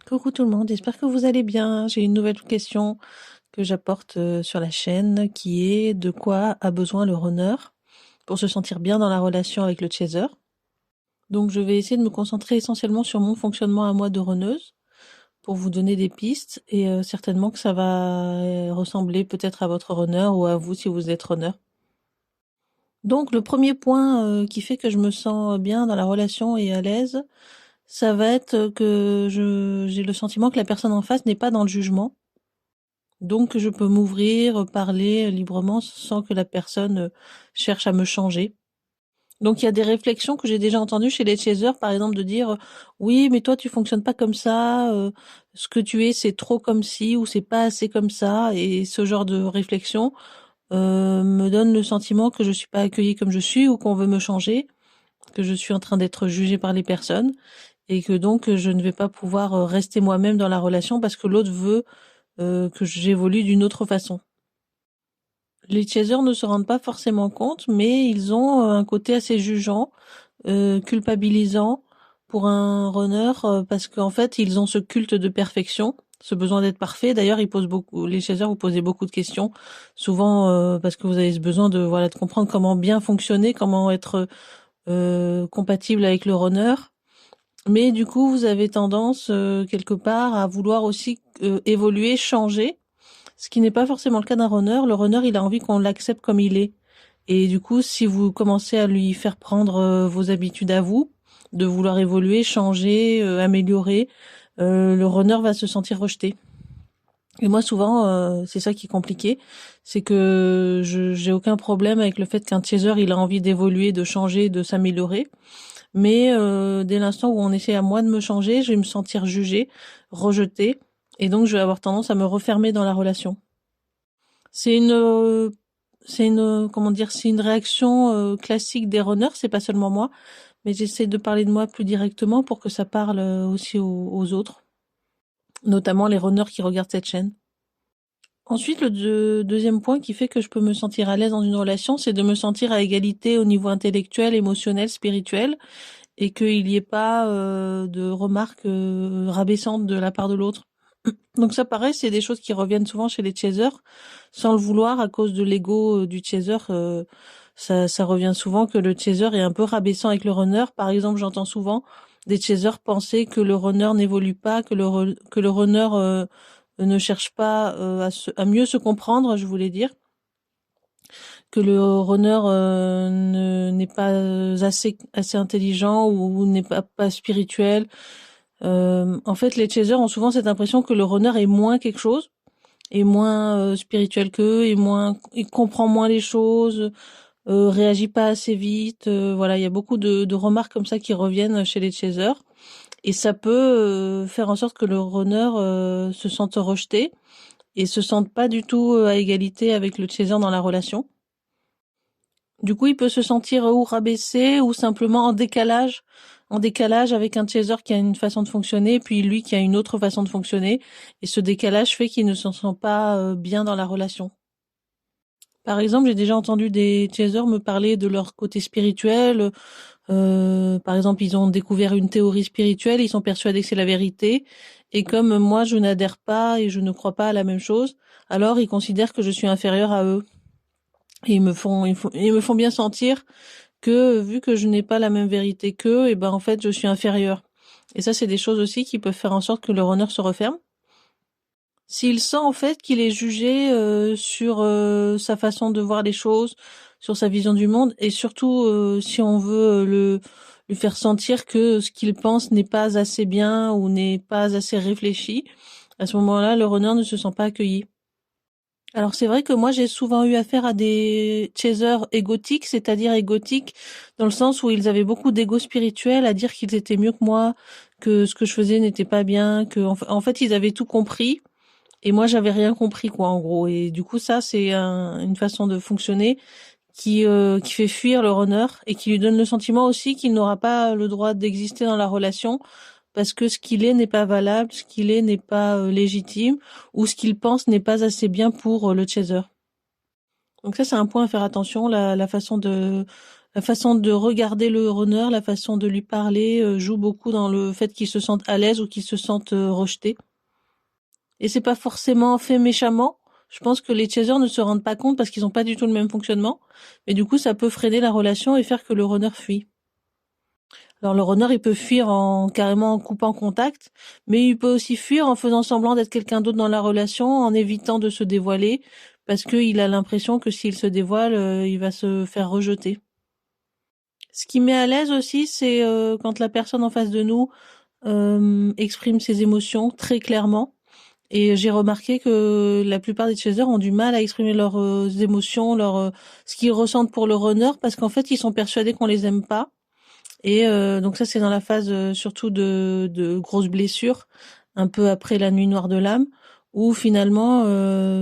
Coucou tout le monde, j'espère que vous allez bien. J'ai une nouvelle question que j'apporte sur la chaîne qui est de quoi a besoin le runner pour se sentir bien dans la relation avec le chaser. Donc je vais essayer de me concentrer essentiellement sur mon fonctionnement à moi de runneuse pour vous donner des pistes et certainement que ça va ressembler peut-être à votre runner ou à vous si vous êtes runner. Donc le premier point qui fait que je me sens bien dans la relation et à l'aise, ça va être que j'ai le sentiment que la personne en face n'est pas dans le jugement. Donc je peux m'ouvrir, parler librement sans que la personne cherche à me changer. Donc il y a des réflexions que j'ai déjà entendues chez les chasers, par exemple de dire oui mais toi tu fonctionnes pas comme ça, ce que tu es c'est trop comme ci ou c'est pas assez comme ça, et ce genre de réflexion me donne le sentiment que je suis pas accueillie comme je suis ou qu'on veut me changer, que je suis en train d'être jugée par les personnes et que donc je ne vais pas pouvoir rester moi-même dans la relation parce que l'autre veut que j'évolue d'une autre façon. Les chasers ne se rendent pas forcément compte, mais ils ont un côté assez jugeant, culpabilisant pour un runner, parce qu'en fait, ils ont ce culte de perfection, ce besoin d'être parfait. D'ailleurs, les chasers vous posez beaucoup de questions, souvent parce que vous avez ce besoin de comprendre comment bien fonctionner, comment être compatible avec le runner. Mais du coup, vous avez tendance quelque part à vouloir aussi évoluer, changer. Ce qui n'est pas forcément le cas d'un runner. Le runner, il a envie qu'on l'accepte comme il est. Et du coup, si vous commencez à lui faire prendre vos habitudes à vous, de vouloir évoluer, changer, améliorer, le runner va se sentir rejeté. Et moi, souvent, c'est ça qui est compliqué, c'est que j'ai aucun problème avec le fait qu'un chaser, il a envie d'évoluer, de changer, de s'améliorer. Mais dès l'instant où on essaie à moi de me changer, je vais me sentir jugée, rejetée, et donc je vais avoir tendance à me refermer dans la relation. C'est c'est une réaction classique des runners, c'est pas seulement moi, mais j'essaie de parler de moi plus directement pour que ça parle aussi aux autres, notamment les runners qui regardent cette chaîne. Ensuite, deuxième point qui fait que je peux me sentir à l'aise dans une relation, c'est de me sentir à égalité au niveau intellectuel, émotionnel, spirituel, et qu'il n'y ait pas de remarques rabaissantes de la part de l'autre. Donc ça, pareil, c'est des choses qui reviennent souvent chez les chasers, sans le vouloir, à cause de l'ego du chaser. Ça revient souvent que le chaser est un peu rabaissant avec le runner. Par exemple, j'entends souvent des chasers penser que le runner n'évolue pas, que le runner ne cherche pas à mieux se comprendre, je voulais dire, que le runner n'est pas assez intelligent ou n'est pas spirituel. En fait, les chasers ont souvent cette impression que le runner est moins quelque chose, est moins spirituel qu'eux, il comprend moins les choses, réagit pas assez vite. Voilà, il y a beaucoup de remarques comme ça qui reviennent chez les chasers, et ça peut faire en sorte que le runner se sente rejeté et se sente pas du tout à égalité avec le chaser dans la relation. Du coup, il peut se sentir ou rabaissé ou simplement en décalage avec un chaser qui a une façon de fonctionner, puis lui qui a une autre façon de fonctionner. Et ce décalage fait qu'il ne se sent pas bien dans la relation. Par exemple, j'ai déjà entendu des chasers me parler de leur côté spirituel. Par exemple, ils ont découvert une théorie spirituelle, ils sont persuadés que c'est la vérité. Et comme moi, je n'adhère pas et je ne crois pas à la même chose, alors ils considèrent que je suis inférieure à eux. Et ils me font bien sentir que vu que je n'ai pas la même vérité qu'eux, et ben en fait je suis inférieure. Et ça, c'est des choses aussi qui peuvent faire en sorte que le runner se referme. S'il sent en fait qu'il est jugé sur sa façon de voir les choses, sur sa vision du monde, et surtout si on veut lui faire sentir que ce qu'il pense n'est pas assez bien ou n'est pas assez réfléchi, à ce moment-là, le runner ne se sent pas accueilli. Alors c'est vrai que moi j'ai souvent eu affaire à des chasers égotiques, c'est-à-dire égotiques dans le sens où ils avaient beaucoup d'ego spirituel, à dire qu'ils étaient mieux que moi, que ce que je faisais n'était pas bien, que en fait ils avaient tout compris et moi j'avais rien compris quoi en gros. Et du coup ça c'est une façon de fonctionner qui fait fuir le runner et qui lui donne le sentiment aussi qu'il n'aura pas le droit d'exister dans la relation parce que ce qu'il est n'est pas valable, ce qu'il est n'est pas légitime, ou ce qu'il pense n'est pas assez bien pour le chaser. Donc ça, c'est un point à faire attention, la façon La façon de regarder le runner, la façon de lui parler joue beaucoup dans le fait qu'il se sente à l'aise ou qu'il se sente rejeté. Et c'est pas forcément fait méchamment. Je pense que les chasers ne se rendent pas compte parce qu'ils ont pas du tout le même fonctionnement. Mais du coup, ça peut freiner la relation et faire que le runner fuit. Alors le runner, il peut fuir carrément en coupant contact, mais il peut aussi fuir en faisant semblant d'être quelqu'un d'autre dans la relation, en évitant de se dévoiler, parce qu'il a l'impression que s'il se dévoile, il va se faire rejeter. Ce qui met à l'aise aussi, c'est quand la personne en face de nous exprime ses émotions très clairement. Et j'ai remarqué que la plupart des chasers ont du mal à exprimer leurs émotions, ce qu'ils ressentent pour le runner, parce qu'en fait, ils sont persuadés qu'on les aime pas. Et donc ça, c'est dans la phase surtout de grosses blessures, un peu après la nuit noire de l'âme, où finalement,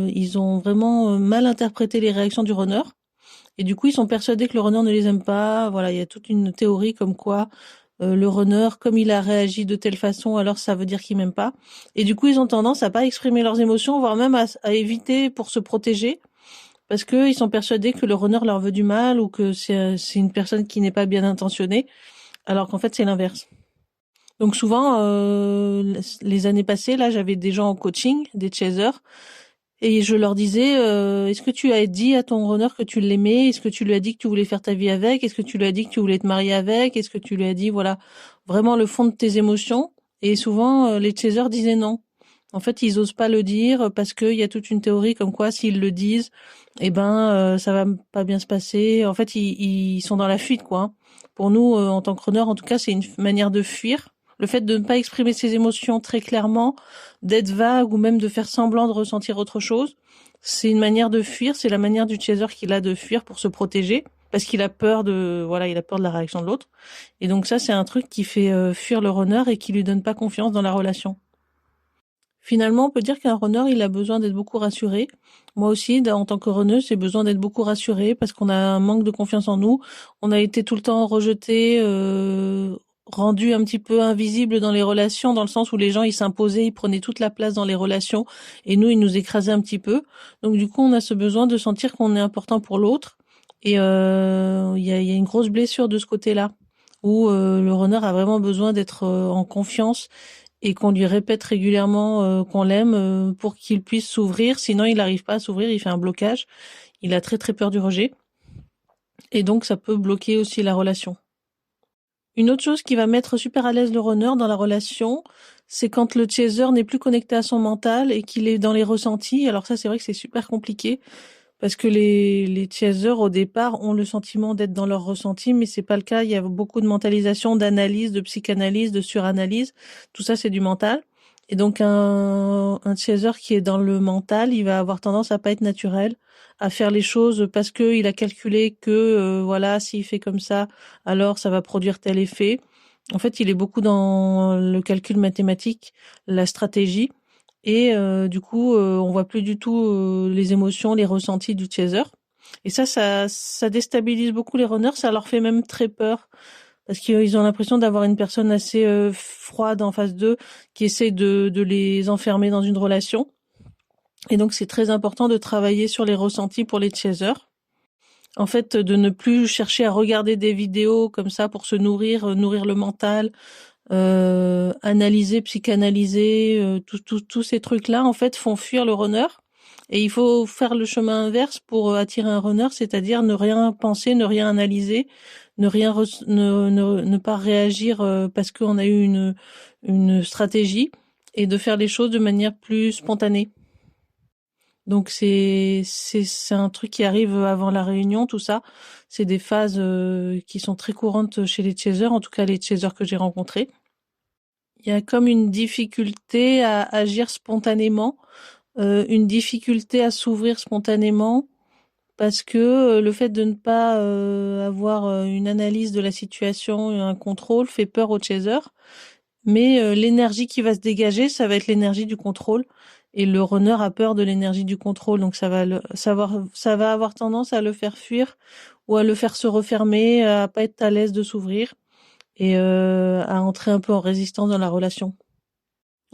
ils ont vraiment mal interprété les réactions du runner. Et du coup, ils sont persuadés que le runner ne les aime pas. Voilà, il y a toute une théorie comme quoi le runner, comme il a réagi de telle façon, alors ça veut dire qu'il m'aime pas. Et du coup, ils ont tendance à pas exprimer leurs émotions, voire même à éviter pour se protéger, parce que ils sont persuadés que le runner leur veut du mal ou que c'est une personne qui n'est pas bien intentionnée, alors qu'en fait c'est l'inverse. Donc souvent, les années passées, là, j'avais des gens en coaching, des chasers, et je leur disais, est-ce que tu as dit à ton runner que tu l'aimais? Est-ce que tu lui as dit que tu voulais faire ta vie avec? Est-ce que tu lui as dit que tu voulais te marier avec? Est-ce que tu lui as dit, voilà, vraiment le fond de tes émotions? Et souvent, les chasers disaient non. En fait, ils osent pas le dire parce qu'il y a toute une théorie comme quoi s'ils le disent, eh ben, ça va pas bien se passer. En fait, ils sont dans la fuite, quoi, hein. Pour nous, en tant que runner, en tout cas, c'est une manière de fuir. Le fait de ne pas exprimer ses émotions très clairement, d'être vague ou même de faire semblant de ressentir autre chose, c'est une manière de fuir, c'est la manière du chaser qu'il a de fuir pour se protéger, parce qu'il a peur il a peur de la réaction de l'autre. Et donc ça, c'est un truc qui fait fuir le runner et qui lui donne pas confiance dans la relation. Finalement, on peut dire qu'un runner, il a besoin d'être beaucoup rassuré. Moi aussi, en tant que runneuse, j'ai besoin d'être beaucoup rassurée parce qu'on a un manque de confiance en nous. On a été tout le temps rejeté, rendu un petit peu invisible dans les relations, dans le sens où les gens, ils s'imposaient, ils prenaient toute la place dans les relations et nous, ils nous écrasaient un petit peu. Donc du coup, on a ce besoin de sentir qu'on est important pour l'autre. Et il y a une grosse blessure de ce côté-là, où le runner a vraiment besoin d'être en confiance et qu'on lui répète régulièrement qu'on l'aime pour qu'il puisse s'ouvrir. Sinon, il n'arrive pas à s'ouvrir, il fait un blocage. Il a très très peur du rejet. Et donc, ça peut bloquer aussi la relation. Une autre chose qui va mettre super à l'aise le runner dans la relation, c'est quand le chaser n'est plus connecté à son mental et qu'il est dans les ressentis. Alors ça, c'est vrai que c'est super compliqué parce que les chasers, au départ, ont le sentiment d'être dans leurs ressentis, mais c'est pas le cas. Il y a beaucoup de mentalisation, d'analyse, de psychanalyse, de suranalyse. Tout ça, c'est du mental. Et donc, un chaser qui est dans le mental, il va avoir tendance à pas être naturel, à faire les choses parce que il a calculé que, voilà, s'il fait comme ça, alors ça va produire tel effet. En fait, il est beaucoup dans le calcul mathématique, la stratégie. Et du coup, on voit plus du tout les émotions, les ressentis du chaser. Et ça déstabilise beaucoup les runners. Ça leur fait même très peur parce qu'ils ont l'impression d'avoir une personne assez froide en face d'eux qui essaie de les enfermer dans une relation. Et donc, c'est très important de travailler sur les ressentis pour les chasers. En fait, de ne plus chercher à regarder des vidéos comme ça pour se nourrir le mental, analyser, psychanalyser, tous ces trucs-là, en fait, font fuir le runner. Et il faut faire le chemin inverse pour attirer un runner, c'est-à-dire ne rien penser, ne rien analyser, ne pas réagir parce qu'on a eu une stratégie et de faire les choses de manière plus spontanée. Donc c'est un truc qui arrive avant la réunion, tout ça. C'est des phases qui sont très courantes chez les chasers, en tout cas les chasers que j'ai rencontrés. Il y a comme une difficulté à agir spontanément, une difficulté à s'ouvrir spontanément, parce que le fait de ne pas avoir une analyse de la situation et un contrôle fait peur aux chasers. Mais l'énergie qui va se dégager, ça va être l'énergie du contrôle. Et le runner a peur de l'énergie du contrôle, donc ça va avoir tendance à le faire fuir ou à le faire se refermer, à pas être à l'aise de s'ouvrir et à entrer un peu en résistance dans la relation.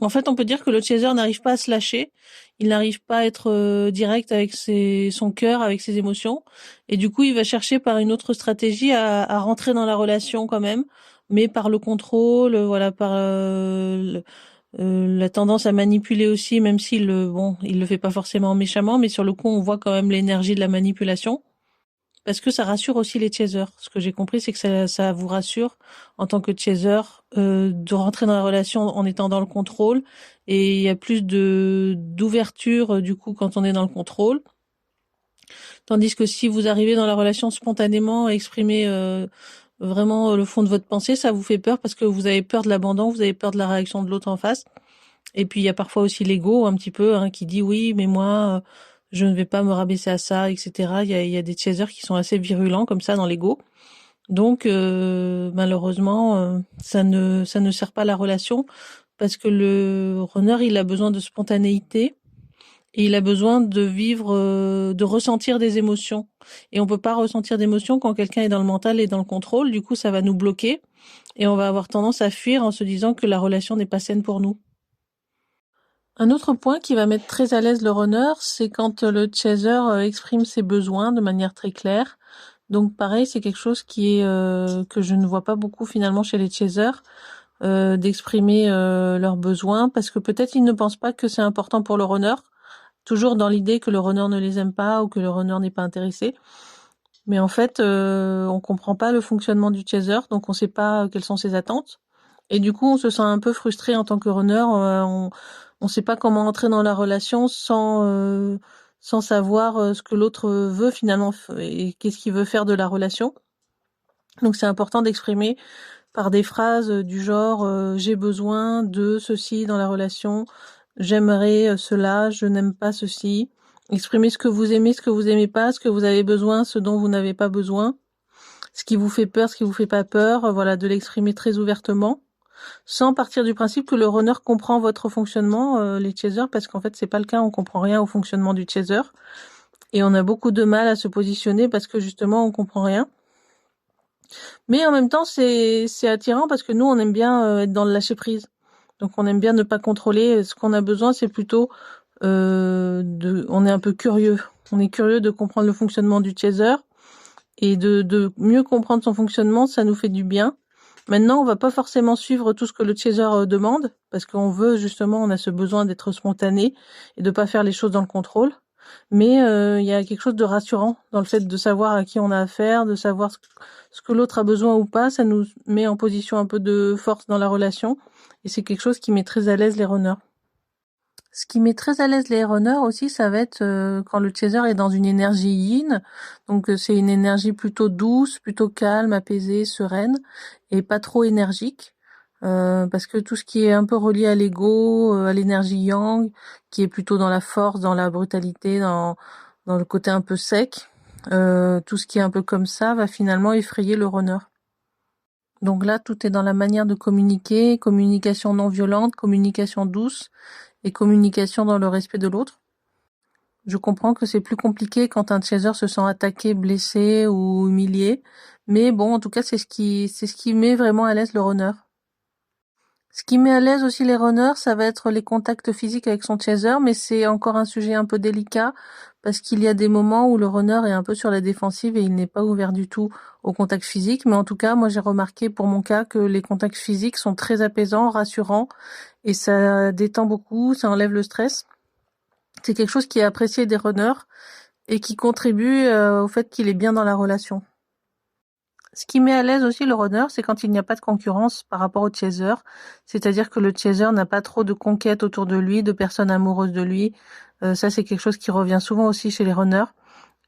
En fait, on peut dire que le chaser n'arrive pas à se lâcher, il n'arrive pas à être direct avec son cœur, avec ses émotions, et du coup, il va chercher par une autre stratégie à rentrer dans la relation quand même, mais par le contrôle, voilà, par la tendance à manipuler aussi, même s'il il le fait pas forcément méchamment, mais sur le coup, on voit quand même l'énergie de la manipulation. Parce que ça rassure aussi les chasers. Ce que j'ai compris, c'est que ça vous rassure en tant que chaser de rentrer dans la relation en étant dans le contrôle. Et il y a plus d'ouverture du coup quand on est dans le contrôle. Tandis que si vous arrivez dans la relation spontanément à exprimer vraiment le fond de votre pensée, ça vous fait peur parce que vous avez peur de l'abandon, vous avez peur de la réaction de l'autre en face. Et puis il y a parfois aussi l'ego un petit peu qui dit oui, mais moi je ne vais pas me rabaisser à ça, etc. Il y a des chasers qui sont assez virulents comme ça dans l'ego. Donc malheureusement ça ne sert pas la relation parce que le runner il a besoin de spontanéité et il a besoin de vivre, de ressentir des émotions. Et on peut pas ressentir d'émotions quand quelqu'un est dans le mental et dans le contrôle. Du coup ça va nous bloquer et on va avoir tendance à fuir en se disant que la relation n'est pas saine pour nous. Un autre point qui va mettre très à l'aise le runner, c'est quand le chaser exprime ses besoins de manière très claire. Donc pareil, c'est quelque chose qui est que je ne vois pas beaucoup finalement chez les chasers, d'exprimer leurs besoins, parce que peut-être ils ne pensent pas que c'est important pour le runner, toujours dans l'idée que le runner ne les aime pas ou que le runner n'est pas intéressé. Mais en fait, on comprend pas le fonctionnement du chaser, donc on sait pas quelles sont ses attentes. Et du coup, on se sent un peu frustré en tant que runner. On sait pas comment entrer dans la relation sans savoir ce que l'autre veut finalement et qu'est-ce qu'il veut faire de la relation. Donc c'est important d'exprimer par des phrases du genre j'ai besoin de ceci dans la relation, j'aimerais cela, je n'aime pas ceci. Exprimer ce que vous aimez pas, ce que vous avez besoin, ce dont vous n'avez pas besoin, ce qui vous fait peur, ce qui vous fait pas peur, voilà, de l'exprimer très ouvertement, sans partir du principe que le runner comprend votre fonctionnement, les chasers, parce qu'en fait c'est pas le cas, on comprend rien au fonctionnement du chaser, et on a beaucoup de mal à se positionner parce que justement on comprend rien. Mais en même temps c'est attirant parce que nous on aime bien être dans le lâcher prise, donc on aime bien ne pas contrôler. Ce qu'on a besoin c'est plutôt on est un peu curieux, on est curieux de comprendre le fonctionnement du chaser. Et de mieux comprendre son fonctionnement, ça nous fait du bien. Maintenant, on va pas forcément suivre tout ce que le chaser demande, parce qu'on veut justement, on a ce besoin d'être spontané et de pas faire les choses dans le contrôle. Mais il y a quelque chose de rassurant dans le fait de savoir à qui on a affaire, de savoir ce que l'autre a besoin ou pas. Ça nous met en position un peu de force dans la relation, et c'est quelque chose qui met très à l'aise les runners. Ce qui met très à l'aise les runners aussi, ça va être quand le chaser est dans une énergie yin. Donc c'est une énergie plutôt douce, plutôt calme, apaisée, sereine et pas trop énergique. Parce que tout ce qui est un peu relié à l'ego, à l'énergie yang, qui est plutôt dans la force, dans la brutalité, dans le côté un peu sec, tout ce qui est un peu comme ça va finalement effrayer le runner. Donc là, tout est dans la manière de communiquer, communication non violente, communication douce et communication dans le respect de l'autre. Je comprends que c'est plus compliqué quand un chaser se sent attaqué, blessé ou humilié, mais bon, en tout cas, c'est ce qui met vraiment à l'aise le runner. Ce qui met à l'aise aussi les runners, ça va être les contacts physiques avec son chaser, mais c'est encore un sujet un peu délicat parce qu'il y a des moments où le runner est un peu sur la défensive et il n'est pas ouvert du tout au contact physique. Mais en tout cas, moi j'ai remarqué pour mon cas que les contacts physiques sont très apaisants, rassurants et ça détend beaucoup, ça enlève le stress. C'est quelque chose qui est apprécié des runners et qui contribue au fait qu'il est bien dans la relation. Ce qui met à l'aise aussi le runner, c'est quand il n'y a pas de concurrence par rapport au chaser, c'est-à-dire que le chaser n'a pas trop de conquêtes autour de lui, de personnes amoureuses de lui. Ça, c'est quelque chose qui revient souvent aussi chez les runners.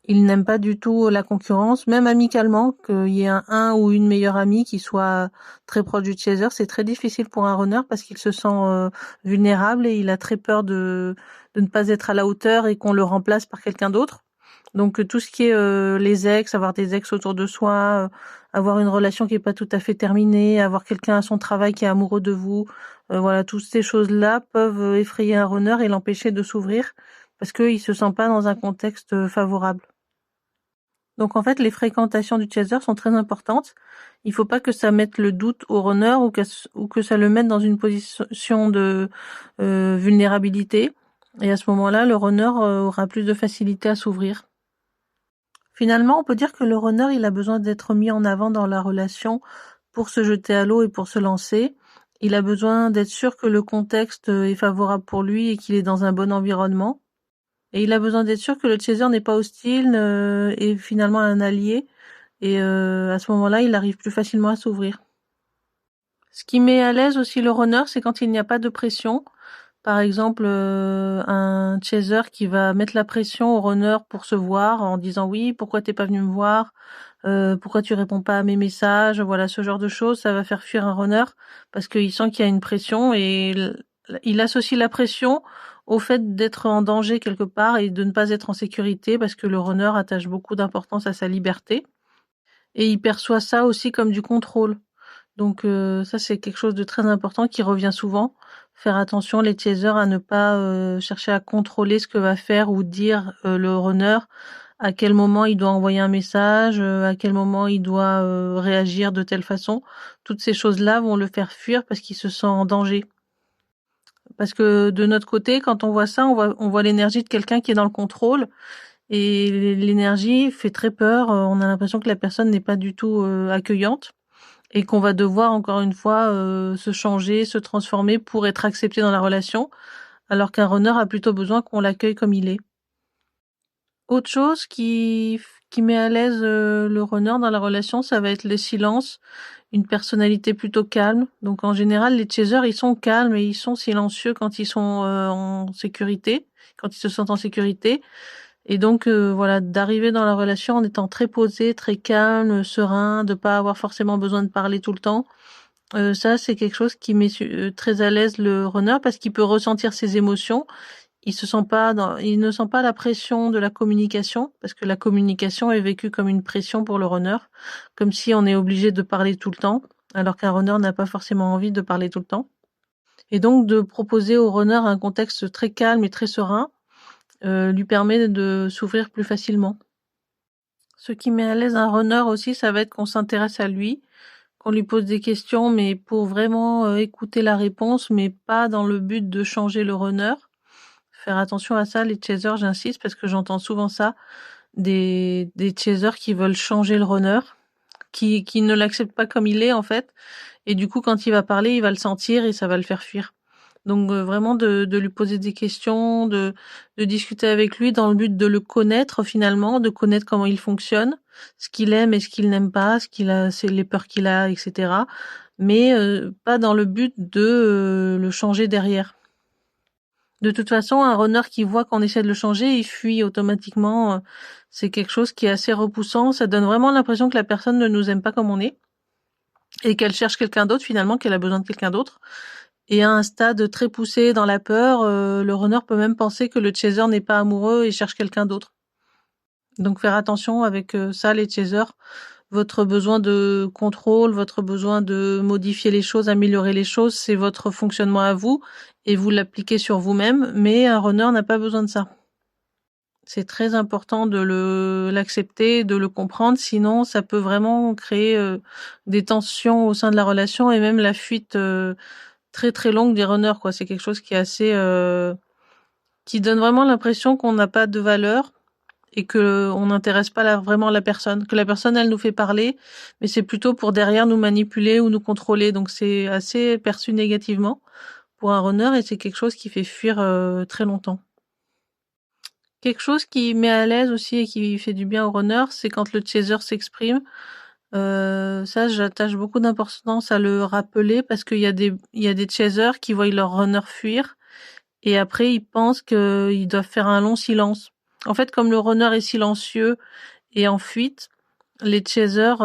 Ils n'aiment pas du tout la concurrence, même amicalement, qu'il y ait un ou une meilleure amie qui soit très proche du chaser. C'est très difficile pour un runner parce qu'il se sent vulnérable et il a très peur de ne pas être à la hauteur et qu'on le remplace par quelqu'un d'autre. Donc tout ce qui est les ex, avoir des ex autour de soi, avoir une relation qui est pas tout à fait terminée, avoir quelqu'un à son travail qui est amoureux de vous, voilà, toutes ces choses-là peuvent effrayer un runner et l'empêcher de s'ouvrir parce qu'il se sent pas dans un contexte favorable. Donc en fait, les fréquentations du chaser sont très importantes. Il faut pas que ça mette le doute au runner ou que ça le mette dans une position de vulnérabilité. Et à ce moment-là, le runner aura plus de facilité à s'ouvrir. Finalement, on peut dire que le runner, il a besoin d'être mis en avant dans la relation pour se jeter à l'eau et pour se lancer. Il a besoin d'être sûr que le contexte est favorable pour lui et qu'il est dans un bon environnement. Et il a besoin d'être sûr que le chaser n'est pas hostile et finalement un allié. Et à ce moment-là, il arrive plus facilement à s'ouvrir. Ce qui met à l'aise aussi le runner, c'est quand il n'y a pas de pression. Par exemple, un chaser qui va mettre la pression au runner pour se voir en disant oui, pourquoi t'es pas venu me voir, pourquoi tu réponds pas à mes messages, voilà, ce genre de choses, ça va faire fuir un runner parce qu'il sent qu'il y a une pression et il associe la pression au fait d'être en danger quelque part et de ne pas être en sécurité parce que le runner attache beaucoup d'importance à sa liberté et il perçoit ça aussi comme du contrôle. Donc ça c'est quelque chose de très important qui revient souvent. Faire attention les chasers à ne pas chercher à contrôler ce que va faire ou dire le runner, à quel moment il doit envoyer un message, à quel moment il doit réagir de telle façon. Toutes ces choses-là vont le faire fuir parce qu'il se sent en danger. Parce que de notre côté, quand on voit ça, on voit l'énergie de quelqu'un qui est dans le contrôle et l'énergie fait très peur. On a l'impression que la personne n'est pas du tout accueillante. Et qu'on va devoir encore une fois se changer, se transformer pour être accepté dans la relation, alors qu'un runner a plutôt besoin qu'on l'accueille comme il est. Autre chose qui met à l'aise le runner dans la relation, ça va être les silences, une personnalité plutôt calme. Donc en général, les chasers, ils sont calmes et ils sont silencieux quand ils sont en sécurité, quand ils se sentent en sécurité. Et donc voilà, d'arriver dans la relation en étant très posé, très calme, serein, de pas avoir forcément besoin de parler tout le temps. Ça, c'est quelque chose qui met très à l'aise le runner parce qu'il peut ressentir ses émotions. Il ne sent pas la pression de la communication parce que la communication est vécue comme une pression pour le runner, comme si on est obligé de parler tout le temps, alors qu'un runner n'a pas forcément envie de parler tout le temps. Et donc de proposer au runner un contexte très calme et très serein lui permet de s'ouvrir plus facilement. Ce qui met à l'aise un runner aussi, ça va être qu'on s'intéresse à lui, qu'on lui pose des questions, mais pour vraiment écouter la réponse, mais pas dans le but de changer le runner. Faire attention à ça, les chasers, j'insiste, parce que j'entends souvent ça, des chasers qui veulent changer le runner, qui ne l'acceptent pas comme il est, en fait, et du coup, quand il va parler, il va le sentir et ça va le faire fuir. Donc vraiment de lui poser des questions, de discuter avec lui dans le but de le connaître finalement, de connaître comment il fonctionne, ce qu'il aime et ce qu'il n'aime pas, c'est les peurs qu'il a, etc. Mais pas dans le but de le changer derrière. De toute façon, un runner qui voit qu'on essaie de le changer, il fuit automatiquement. C'est quelque chose qui est assez repoussant. Ça donne vraiment l'impression que la personne ne nous aime pas comme on est et qu'elle cherche quelqu'un d'autre finalement, qu'elle a besoin de quelqu'un d'autre. Et à un stade très poussé dans la peur, le runner peut même penser que le chaser n'est pas amoureux et cherche quelqu'un d'autre. Donc faire attention avec ça, les chasers. Votre besoin de contrôle, votre besoin de modifier les choses, améliorer les choses, c'est votre fonctionnement à vous et vous l'appliquez sur vous-même, mais un runner n'a pas besoin de ça. C'est très important de l'accepter, de le comprendre, sinon ça peut vraiment créer des tensions au sein de la relation et même la fuite très très longue des runners, quoi. C'est quelque chose qui est assez qui donne vraiment l'impression qu'on n'a pas de valeur et que on n'intéresse pas vraiment la personne, que la personne elle nous fait parler, mais c'est plutôt pour derrière nous manipuler ou nous contrôler. Donc c'est assez perçu négativement pour un runner et c'est quelque chose qui fait fuir très longtemps. Quelque chose qui met à l'aise aussi et qui fait du bien au runner, c'est quand le chaser s'exprime. Ça, j'attache beaucoup d'importance à le rappeler parce qu'il y a des chasers qui voient leur runner fuir et après ils pensent qu'ils doivent faire un long silence. En fait, comme le runner est silencieux et en fuite, les chasers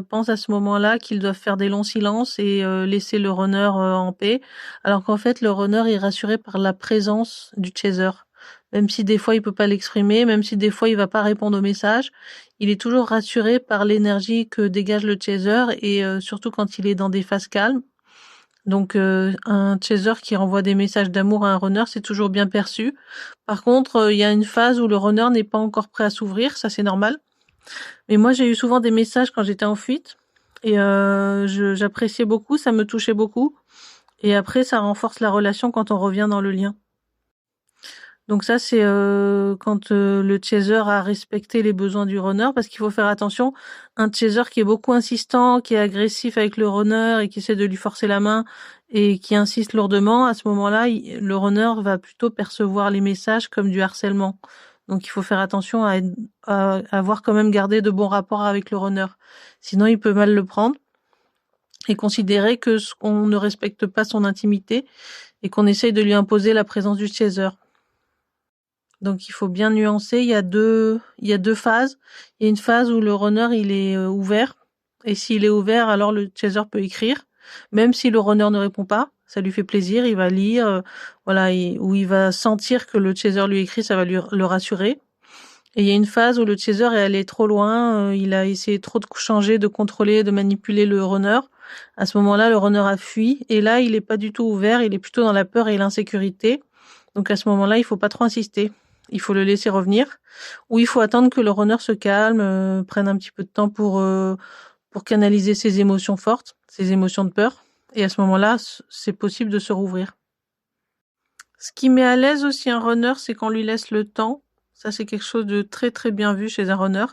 pensent à ce moment-là qu'ils doivent faire des longs silences et laisser le runner en paix, alors qu'en fait le runner est rassuré par la présence du chaser. Même si des fois il peut pas l'exprimer, même si des fois il va pas répondre aux messages, il est toujours rassuré par l'énergie que dégage le chaser et surtout quand il est dans des phases calmes. Donc un chaser qui renvoie des messages d'amour à un runner, c'est toujours bien perçu. Par contre, il y a une phase où le runner n'est pas encore prêt à s'ouvrir, ça c'est normal. Mais moi, j'ai eu souvent des messages quand j'étais en fuite et j'appréciais beaucoup, ça me touchait beaucoup et après ça renforce la relation quand on revient dans le lien. Donc ça, c'est quand le chaser a respecté les besoins du runner, parce qu'il faut faire attention. Un chaser qui est beaucoup insistant, qui est agressif avec le runner et qui essaie de lui forcer la main et qui insiste lourdement, à ce moment-là, le runner va plutôt percevoir les messages comme du harcèlement. Donc il faut faire attention à avoir quand même gardé de bons rapports avec le runner. Sinon, il peut mal le prendre et considérer qu'on ne respecte pas son intimité et qu'on essaye de lui imposer la présence du chaser. Donc il faut bien nuancer, il y a deux phases. Il y a une phase où le runner il est ouvert, et s'il est ouvert, alors le chaser peut écrire, même si le runner ne répond pas, ça lui fait plaisir, il va lire, voilà, où il va sentir que le chaser lui écrit, ça va le rassurer. Et il y a une phase où le chaser est allé trop loin, il a essayé trop de changer, de contrôler, de manipuler le runner. À ce moment-là, le runner a fui, et là, il est pas du tout ouvert, il est plutôt dans la peur et l'insécurité. Donc à ce moment-là, il faut pas trop insister. Il faut le laisser revenir, ou il faut attendre que le runner se calme, prenne un petit peu de temps pour canaliser ses émotions fortes, ses émotions de peur. Et à ce moment-là, c'est possible de se rouvrir. Ce qui met à l'aise aussi un runner, c'est qu'on lui laisse le temps. Ça, c'est quelque chose de très très bien vu chez un runner.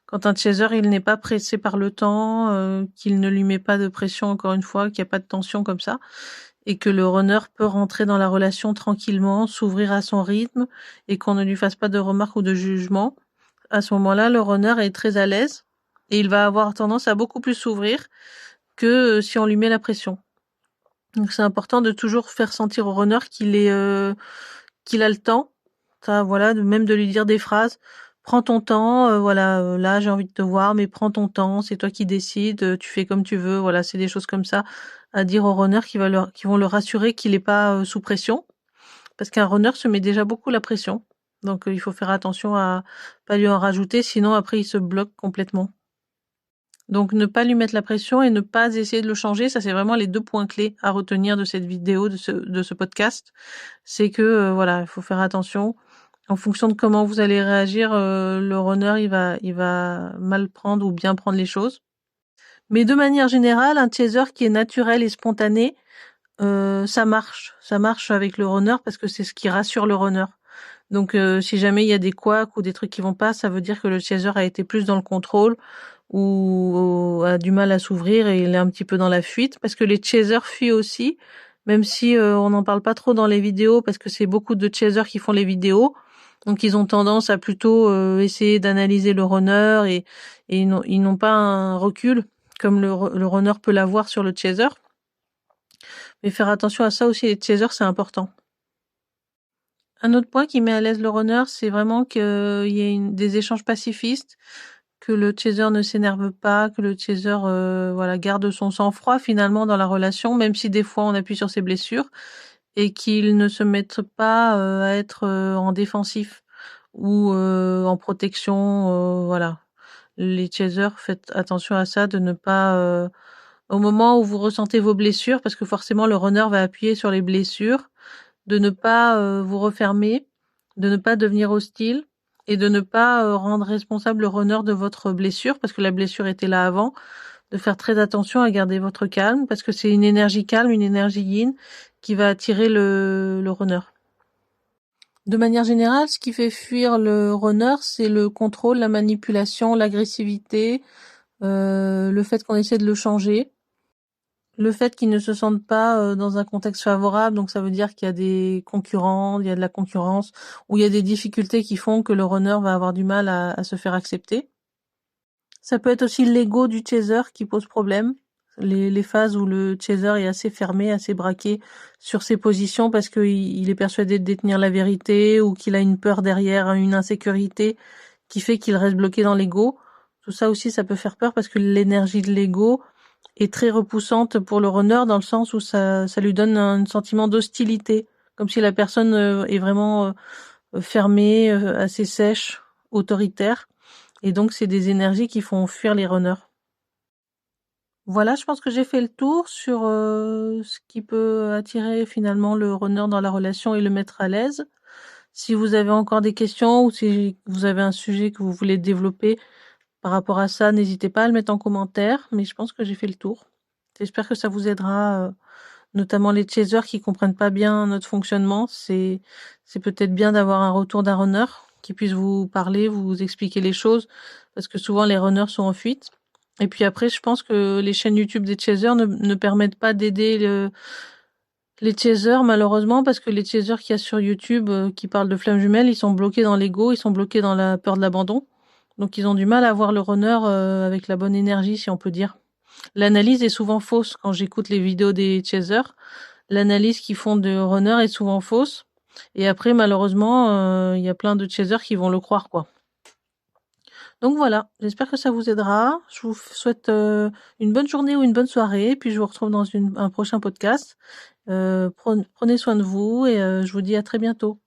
Quand un chaser, il n'est pas pressé par le temps, qu'il ne lui met pas de pression, encore une fois, qu'il n'y a pas de tension comme ça, et que le runner peut rentrer dans la relation tranquillement, s'ouvrir à son rythme, et qu'on ne lui fasse pas de remarques ou de jugements. À ce moment-là, le runner est très à l'aise, et il va avoir tendance à beaucoup plus s'ouvrir que si on lui met la pression. Donc c'est important de toujours faire sentir au runner qu'il a le temps. Ça, voilà, même de lui dire des phrases. Prends ton temps, voilà, là j'ai envie de te voir, mais prends ton temps, c'est toi qui décides, tu fais comme tu veux, voilà, c'est des choses comme ça à dire au runner qui vont le rassurer qu'il n'est pas sous pression, parce qu'un runner se met déjà beaucoup la pression. Donc il faut faire attention à pas lui en rajouter, sinon après il se bloque complètement. Donc ne pas lui mettre la pression et ne pas essayer de le changer, ça c'est vraiment les 2 points clés à retenir de cette vidéo, de ce podcast. C'est que voilà, il faut faire attention. En fonction de comment vous allez réagir, le runner il va mal prendre ou bien prendre les choses. Mais de manière générale, un chaser qui est naturel et spontané, ça marche. Ça marche avec le runner parce que c'est ce qui rassure le runner. Donc si jamais il y a des couacs ou des trucs qui vont pas, ça veut dire que le chaser a été plus dans le contrôle ou a du mal à s'ouvrir et il est un petit peu dans la fuite, parce que les chasers fuient aussi, même si on n'en parle pas trop dans les vidéos, parce que c'est beaucoup de chasers qui font les vidéos, donc ils ont tendance à plutôt essayer d'analyser le runner et ils n'ont pas un recul comme le runner peut l'avoir sur le chaser. Mais faire attention à ça aussi, les chasers, c'est important. Un autre point qui met à l'aise le runner, c'est vraiment qu'il y ait des échanges pacifistes, que le chaser ne s'énerve pas, que le chaser voilà, garde son sang-froid finalement dans la relation, même si des fois on appuie sur ses blessures, et qu'il ne se mette pas à être en défensif ou en protection, voilà. Les chasers, faites attention à ça, de ne pas au moment où vous ressentez vos blessures, parce que forcément le runner va appuyer sur les blessures, de ne pas vous refermer, de ne pas devenir hostile et de ne pas rendre responsable le runner de votre blessure, parce que la blessure était là avant, de faire très attention à garder votre calme, parce que c'est une énergie calme, une énergie yin qui va attirer le runner. De manière générale, ce qui fait fuir le runner, c'est le contrôle, la manipulation, l'agressivité, le fait qu'on essaie de le changer. Le fait qu'ils ne se sentent pas dans un contexte favorable, donc ça veut dire qu'il y a des concurrents, il y a de la concurrence, ou il y a des difficultés qui font que le runner va avoir du mal à se faire accepter. Ça peut être aussi l'ego du chaser qui pose problème. Les phases où le chaser est assez fermé, assez braqué sur ses positions parce qu'il est persuadé de détenir la vérité ou qu'il a une peur derrière, une insécurité qui fait qu'il reste bloqué dans l'ego. Tout ça aussi, ça peut faire peur parce que l'énergie de l'ego est très repoussante pour le runner, dans le sens où ça lui donne un sentiment d'hostilité, comme si la personne est vraiment fermée, assez sèche, autoritaire. Et donc, c'est des énergies qui font fuir les runners. Voilà, je pense que j'ai fait le tour sur ce qui peut attirer finalement le runner dans la relation et le mettre à l'aise. Si vous avez encore des questions ou si vous avez un sujet que vous voulez développer par rapport à ça, n'hésitez pas à le mettre en commentaire, mais je pense que j'ai fait le tour. J'espère que ça vous aidera, notamment les chasers qui comprennent pas bien notre fonctionnement. C'est peut-être bien d'avoir un retour d'un runner qui puisse vous parler, vous expliquer les choses, parce que souvent les runners sont en fuite. Et puis après, je pense que les chaînes YouTube des chasers ne permettent pas d'aider les chasers, malheureusement, parce que les chasers qu'il y a sur YouTube qui parlent de flammes jumelles, ils sont bloqués dans l'ego, ils sont bloqués dans la peur de l'abandon. Donc ils ont du mal à voir le runner avec la bonne énergie, si on peut dire. L'analyse est souvent fausse quand j'écoute les vidéos des chasers. L'analyse qu'ils font de runner est souvent fausse. Et après, malheureusement, il y a plein de chasers qui vont le croire, quoi. Donc voilà, j'espère que ça vous aidera. Je vous souhaite une bonne journée ou une bonne soirée, puis je vous retrouve dans un prochain podcast. Prenez soin de vous et je vous dis à très bientôt.